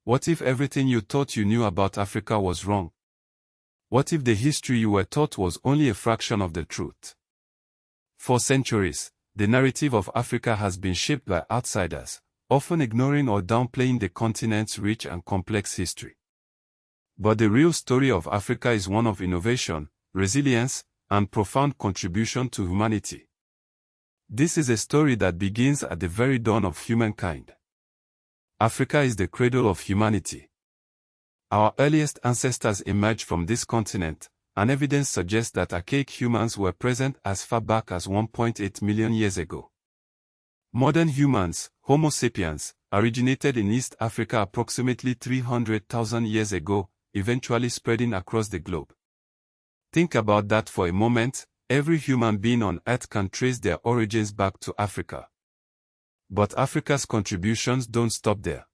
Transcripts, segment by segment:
What if everything you thought you knew about Africa was wrong? What if the history you were taught was only a fraction of the truth? For centuries, the narrative of Africa has been shaped by outsiders, often ignoring or downplaying the continent's rich and complex history. But the real story of Africa is one of innovation, resilience, and profound contribution to humanity. This is a story that begins at the very dawn of humankind. Africa is the cradle of humanity. Our earliest ancestors emerged from this continent, and evidence suggests that archaic humans were present as far back as 1.8 million years ago. Modern humans, Homo sapiens, originated in East Africa approximately 300,000 years ago, eventually spreading across the globe. Think about that for a moment. Every human being on Earth can trace their origins back to Africa. But Africa's contributions don't stop there.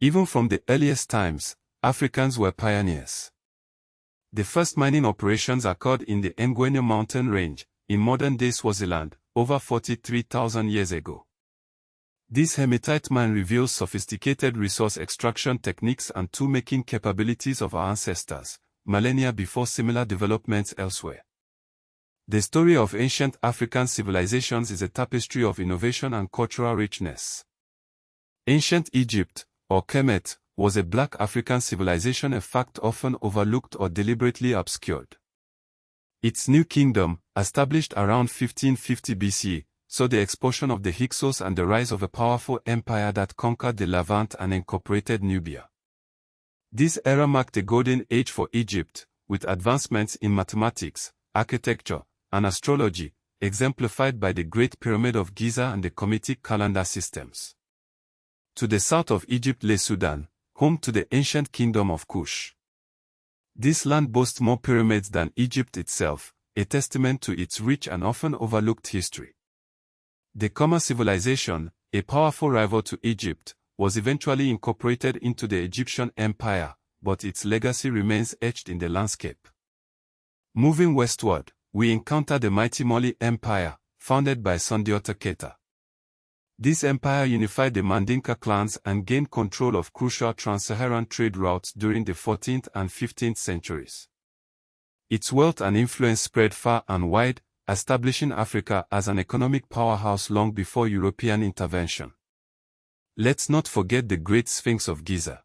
Even from the earliest times, Africans were pioneers. The first mining operations occurred in the Ngwenya mountain range, in modern-day Swaziland, over 43,000 years ago. This hematite mine reveals sophisticated resource extraction techniques and tool-making capabilities of our ancestors, millennia before similar developments elsewhere. The story of ancient African civilizations is a tapestry of innovation and cultural richness. Ancient Egypt, or Kemet, was a black African civilization, a fact often overlooked or deliberately obscured. Its new kingdom, established around 1550 BC, saw the expulsion of the Hyksos and the rise of a powerful empire that conquered the Levant and incorporated Nubia. This era marked a golden age for Egypt, with advancements in mathematics, architecture, and astrology, exemplified by the Great Pyramid of Giza and the Kemetic calendar systems. To the south of Egypt lay Sudan, home to the ancient kingdom of Kush. This land boasts more pyramids than Egypt itself, a testament to its rich and often overlooked history. The Khmer civilization, a powerful rival to Egypt, was eventually incorporated into the Egyptian empire, but its legacy remains etched in the landscape. Moving westward, we encounter the mighty Mali Empire, founded by Sundiata Keita. This empire unified the Mandinka clans and gained control of crucial trans-Saharan trade routes during the 14th and 15th centuries. Its wealth and influence spread far and wide, establishing Africa as an economic powerhouse long before European intervention. Let's not forget the Great Sphinx of Giza.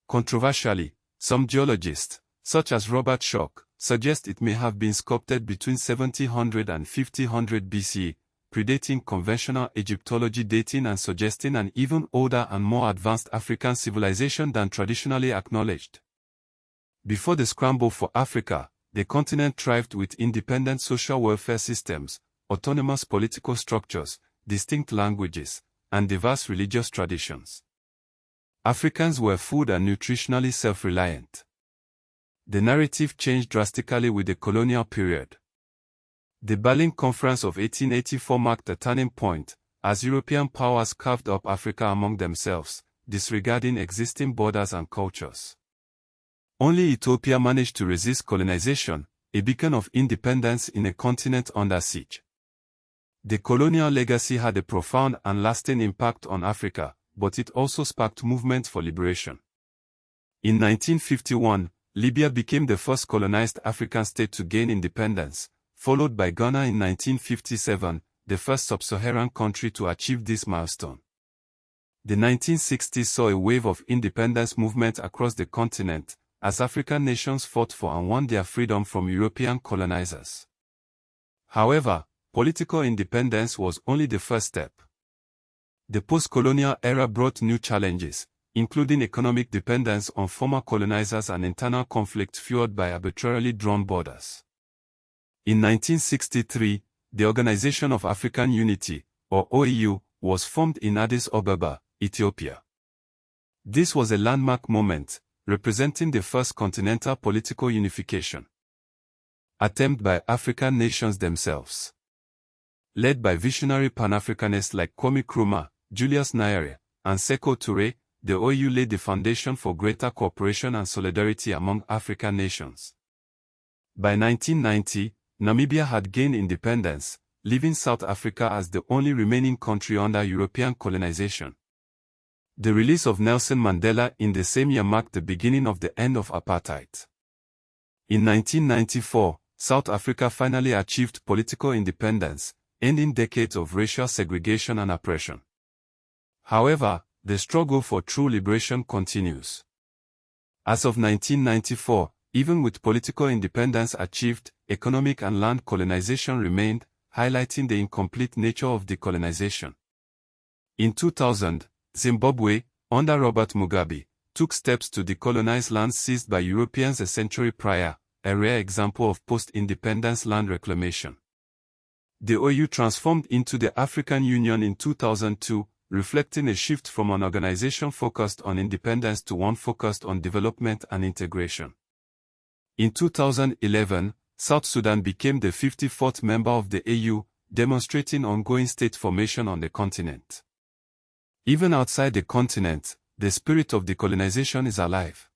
Controversially, some geologists, such as Robert Schoch, suggest it may have been sculpted between 1700 and 1500 BC, predating conventional Egyptology dating and suggesting an even older and more advanced African civilization than traditionally acknowledged. Before the scramble for Africa, the continent thrived with independent social welfare systems, autonomous political structures, distinct languages, and diverse religious traditions. Africans were food and nutritionally self-reliant. The narrative changed drastically with the colonial period. The Berlin Conference of 1884 marked a turning point, as European powers carved up Africa among themselves, disregarding existing borders and cultures. Only Ethiopia managed to resist colonization, a beacon of independence in a continent under siege. The colonial legacy had a profound and lasting impact on Africa, but it also sparked movements for liberation. In 1951, Libya became the first colonized African state to gain independence, followed by Ghana in 1957, the first sub-Saharan country to achieve this milestone. The 1960s saw a wave of independence movement across the continent, as African nations fought for and won their freedom from European colonizers. However, political independence was only the first step. The post-colonial era brought new challenges, including economic dependence on former colonizers and internal conflict fueled by arbitrarily drawn borders. In 1963, the Organization of African Unity, or OAU, was formed in Addis Ababa, Ethiopia. This was a landmark moment, representing the first continental political unification attempt by African nations themselves. Led by visionary Pan-Africanists like Kwame Nkrumah, Julius Nyerere, and Sékou Touré, the OAU laid the foundation for greater cooperation and solidarity among African nations. By 1990, Namibia had gained independence, leaving South Africa as the only remaining country under European colonization. The release of Nelson Mandela in the same year marked the beginning of the end of apartheid. In 1994, South Africa finally achieved political independence, ending decades of racial segregation and oppression. However, the struggle for true liberation continues. As of 1994, even with political independence achieved, economic and land colonization remained, highlighting the incomplete nature of decolonization. In 2000, Zimbabwe, under Robert Mugabe, took steps to decolonize lands seized by Europeans a century prior, a rare example of post-independence land reclamation. The OU transformed into the African Union in 2002, reflecting a shift from an organization focused on independence to one focused on development and integration. In 2011, South Sudan became the 54th member of the AU, demonstrating ongoing state formation on the continent. Even outside the continent, the spirit of decolonization is alive.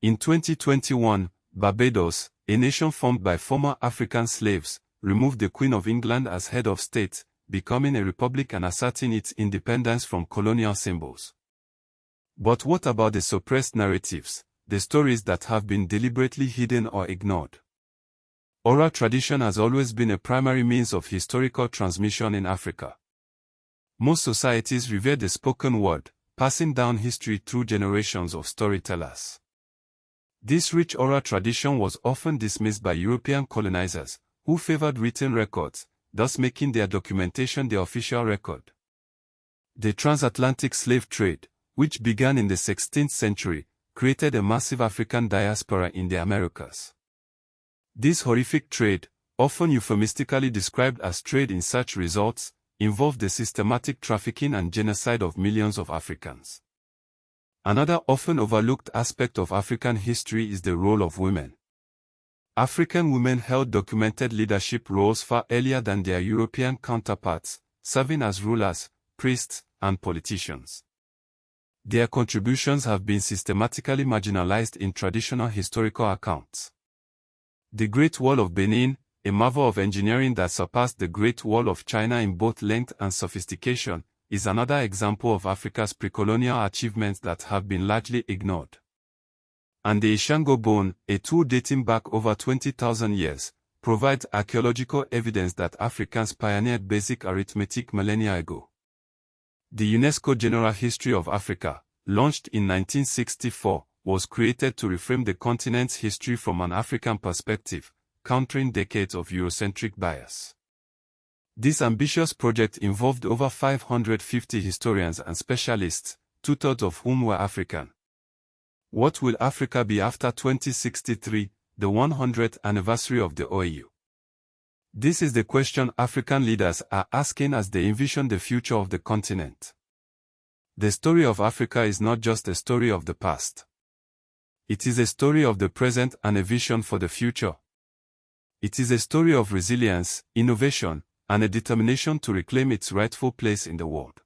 In 2021, Barbados, a nation formed by former African slaves, removed the Queen of England as head of state, becoming a republic and asserting its independence from colonial symbols. But what about the suppressed narratives, the stories that have been deliberately hidden or ignored? Oral tradition has always been a primary means of historical transmission in Africa. Most societies revere the spoken word, passing down history through generations of storytellers. This rich oral tradition was often dismissed by European colonizers, who favored written records, thus making their documentation the official record. The transatlantic slave trade, which began in the 16th century, created a massive African diaspora in the Americas. This horrific trade, often euphemistically described as trade in search results, involved the systematic trafficking and genocide of millions of Africans. Another often overlooked aspect of African history is the role of women. African women held documented leadership roles far earlier than their European counterparts, serving as rulers, priests, and politicians. Their contributions have been systematically marginalized in traditional historical accounts. The Great Wall of Benin, a marvel of engineering that surpassed the Great Wall of China in both length and sophistication, is another example of Africa's pre-colonial achievements that have been largely ignored. And the Ishango bone, a tool dating back over 20,000 years, provides archaeological evidence that Africans pioneered basic arithmetic millennia ago. The UNESCO General History of Africa, launched in 1964, was created to reframe the continent's history from an African perspective, countering decades of Eurocentric bias. This ambitious project involved over 550 historians and specialists, two-thirds of whom were African. What will Africa be after 2063, the 100th anniversary of the OAU? This is the question African leaders are asking as they envision the future of the continent. The story of Africa is not just a story of the past. It is a story of the present and a vision for the future. It is a story of resilience, innovation, and a determination to reclaim its rightful place in the world.